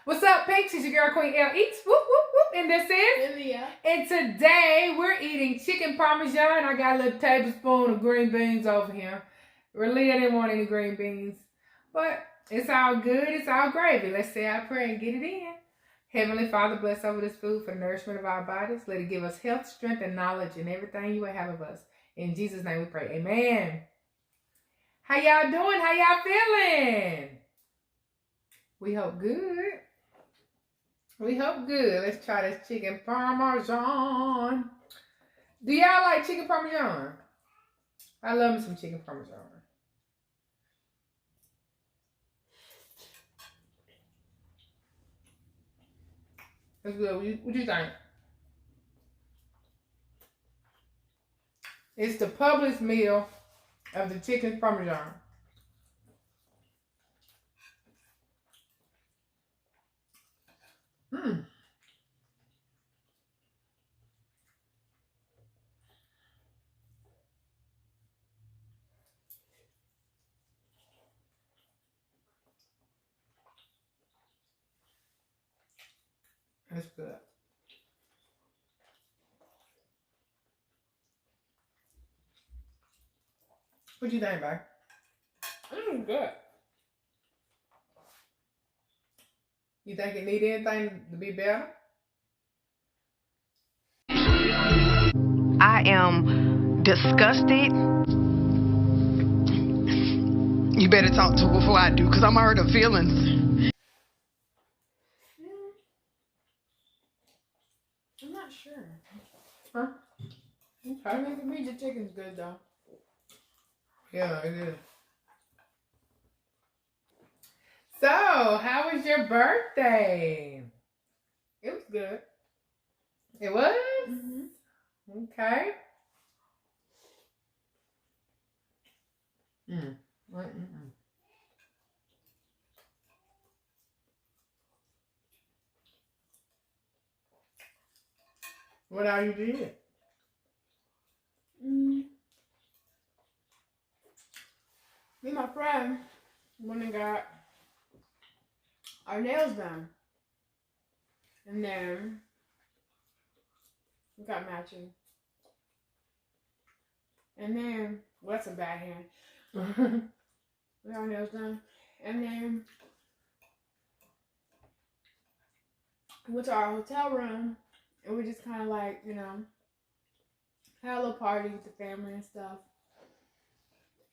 What's up, Pinks? It's your girl, Queen L Eats. Whoop, whoop, whoop. And this is Lyia. And today we're eating chicken parmesan. I got a little tablespoon of green beans over here. Lyia didn't want any green beans. But it's all good. It's all gravy. Let's say our prayer and get it in. Heavenly Father, bless over this food for the nourishment of our bodies. Let it give us health, strength, and knowledge in everything you would have of us. In Jesus' name we pray. Amen. How y'all doing? How y'all feeling? We hope good. We hope good. Let's try this chicken parmesan. Do y'all like chicken parmesan? I love me some chicken parmesan. That's good. What do you think? It's the Publix meal of the chicken parmesan. That's good. What you think, babe? Good. You think it need anything to be better? I am disgusted. You better talk to her before I do, because I'm hurt her feelings. I'm not sure. Huh? I mean, for me, the chicken's good though. Yeah, it is. So, how was your birthday? It was good. It was? Mm-hmm. Okay. What all you did? Me and my friend went and got our nails done. And then we got matching. And then, well, that's a bad hand. We got our nails done. And then we went to our hotel room and we just kind of like, you know, had a little party with the family and stuff.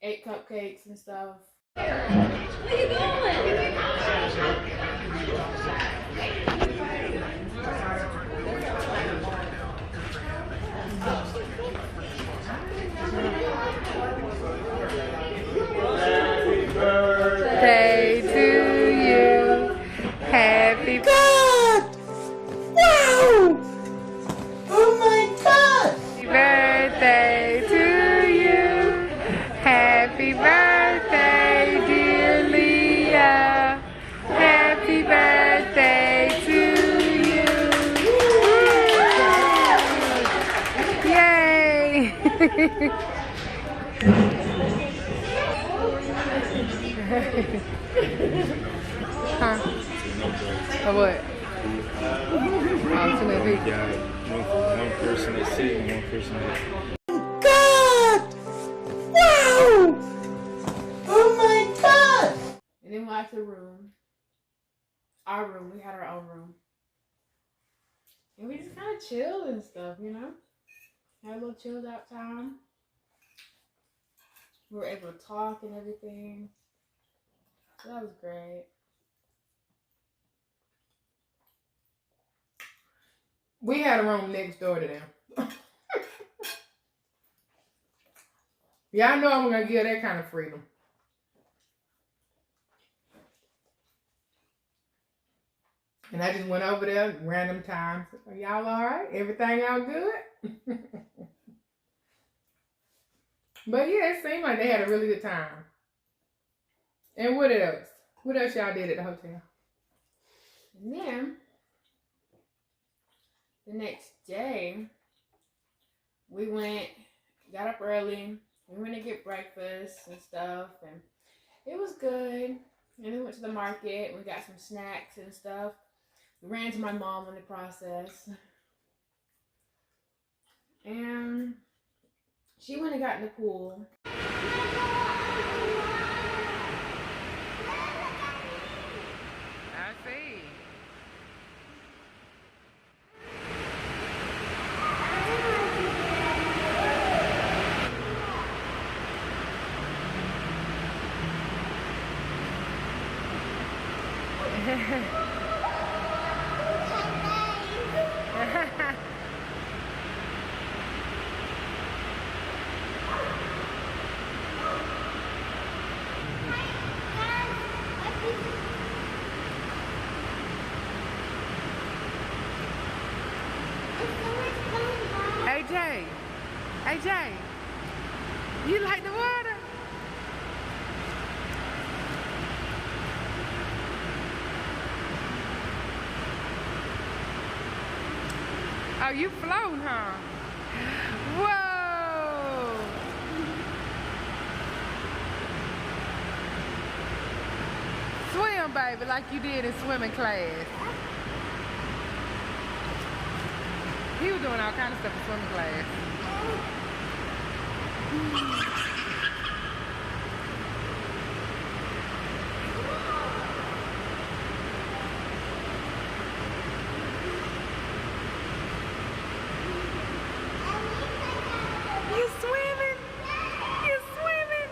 Ate cupcakes and stuff. Where you going? Happy birthday to you. Happy God! Wow! Oh my God! birthday to you. Happy birthday, dear Lyia. Happy birthday to you. Yay! Huh? Or what? Oh, too many people. One person is sick and one person is... God! Wow! Oh my God! And then we went to the room. Our room. We had our own room. And we just kind of chilled and stuff, you know? Had a little chilled out time. We were able to talk and everything. So that was great. We had a room next door to them. Y'all know I'm gonna give that kind of freedom. And I just went over there random times. Are y'all alright? Everything all good? But yeah, it seemed like they had a really good time. And what else? What else y'all did at the hotel? And then, the next day, we got up early. We went to get breakfast and stuff. And it was good. And we went to the market. We got some snacks and stuff. ran to my mom in the process. And she went and got in the pool. I see. AJ, AJ, you like the water? Oh, you floating, huh? Whoa! Swim, baby, like you did in swimming class. He was doing all kinds of stuff in swimming class. You swimming? You swimming?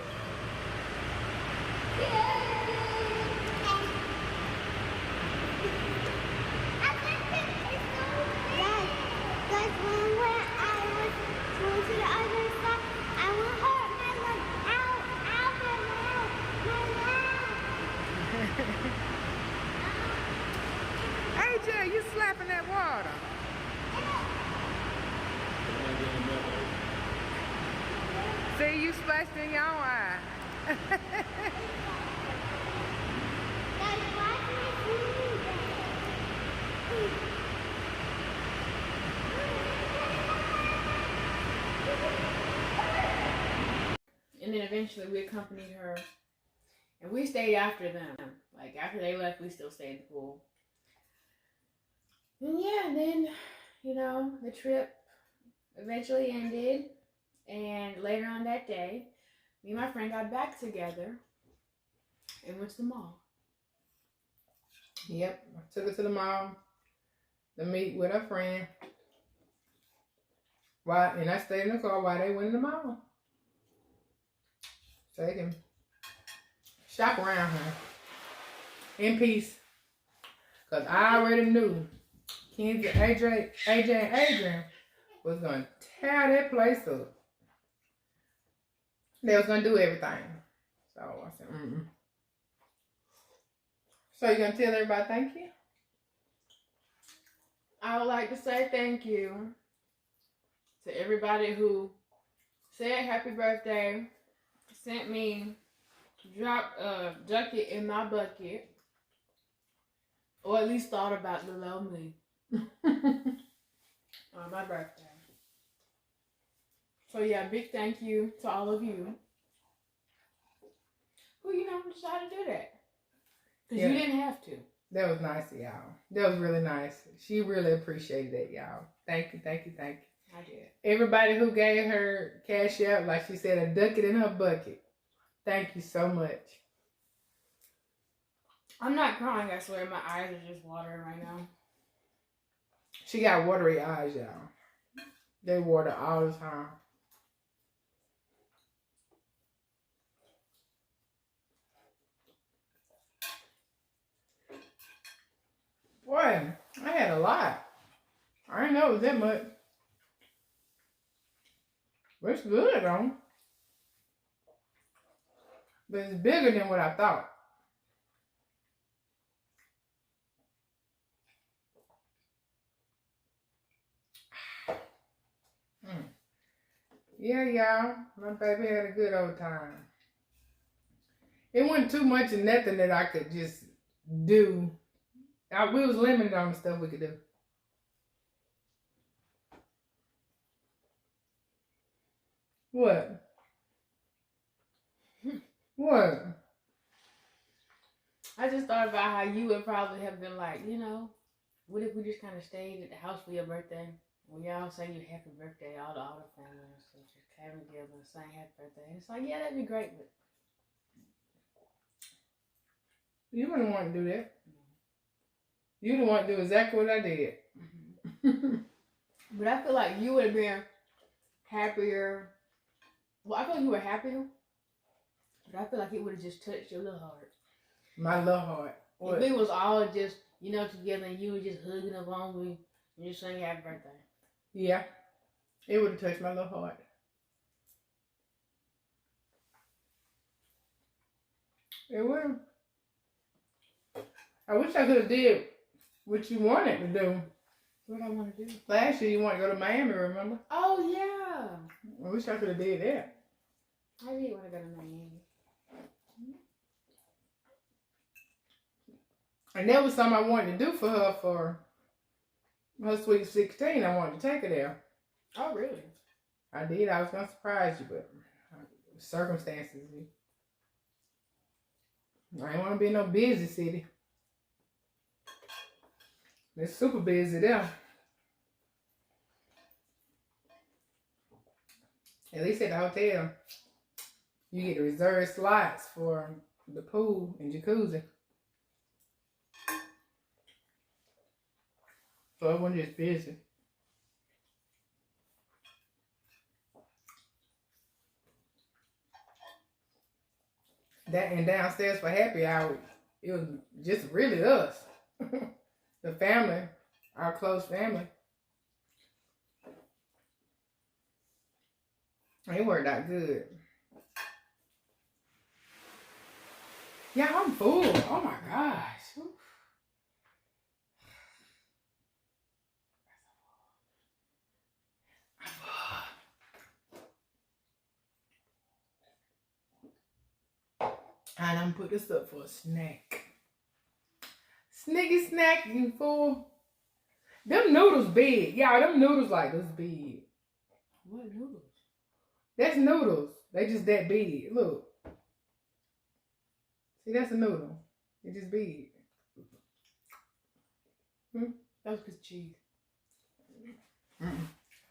AJ, you slapping that water. See, you splashed in your own eye. And then eventually we accompanied her. And we stayed after them. Like, after they left, we still stayed at the pool. And yeah, and then, you know, the trip eventually ended. And later on that day, me and my friend got back together and went to the mall. Yep, I took her to the mall to meet with her friend. And I stayed in the car while they went in the mall. So they can shop around her in peace. Because I already knew Kenzie, AJ and Adrian was going to tear that place up. They was going to do everything. So I said, So you going to tell everybody thank you? I would like to say thank you to everybody who said happy birthday, sent me, dropped a ducket in my bucket, or at least thought about the little me on my birthday. So yeah, big thank you to all of you who, you know, decided to do that. Because you didn't have to. That was nice of y'all. That was really nice. She really appreciated that, y'all. Thank you, thank you, thank you. I did. Everybody who gave her cash out, like she said, a ducket in her bucket. Thank you so much. I'm not crying, I swear. My eyes are just watering right now. She got watery eyes, y'all. They water all the time. Boy, I had a lot. I didn't know it was that much. But it's good, though. But it's bigger than what I thought. Yeah, y'all. My baby had a good old time. It wasn't too much of nothing that I could just do. We was limited on the stuff we could do. What? What? I just thought about how you would probably have been like, you know, What if we just kind of stayed at the house for your birthday? We all sang you happy birthday, all the family and stuff just came together and sang happy birthday. And it's like, yeah, that'd be great, but You wouldn't want to do that. You would want to do exactly what I did. but I feel like you would have been happier. Well, I feel like you were happier, but I feel like it would have just touched your little heart. My little heart. If we was all just, together and you were just hugging up on me and just saying happy birthday. Yeah. It would have touched my little heart. It would have. I wish I could have did what you wanted to do. What I want to do? Last year you wanted to go to Miami, remember? Oh, yeah. I wish I could have did that. I did want to go to Miami. And that was something I wanted to do for her for her sweet 16. I wanted to take her there. Oh, really? I did. I was going to surprise you, but circumstances. I didn't want to be in no busy city. It's super busy there. At least at the hotel, you get the reserved slots for the pool and jacuzzi. So it wasn't just busy. That and downstairs for happy hour, it was just really us. The family, our close family. It worked out good. Yeah, I'm full. Oh my gosh. And I'm put this up for a snack. Snicky snack, you fool. Them noodles big. Y'all, them noodles like this big. What noodles? That's noodles. They just that big. Look. See, that's a noodle. It's just big. That was because cheese. It's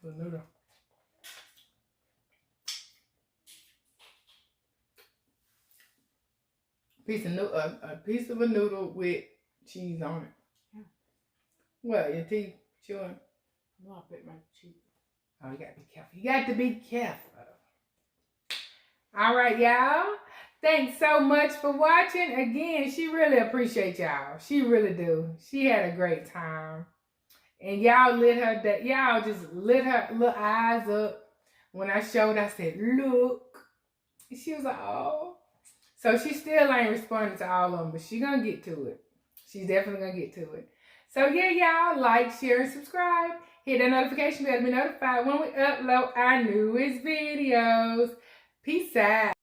a noodle. A piece of a noodle with cheese on it. Yeah. Well, your teeth chewing. No, I bit my cheek. Oh, you gotta be careful. You got to be careful. All right, y'all. Thanks so much for watching. Again, she really appreciates y'all. She really do. She had a great time. And y'all just lit her little eyes up. When I showed, I said, look. And she was like, oh. So she still ain't responding to all of them, but she gonna get to it. She's definitely gonna get to it. So yeah, y'all, like, share, and subscribe. Hit that notification bell to be notified when we upload our newest videos. Peace out.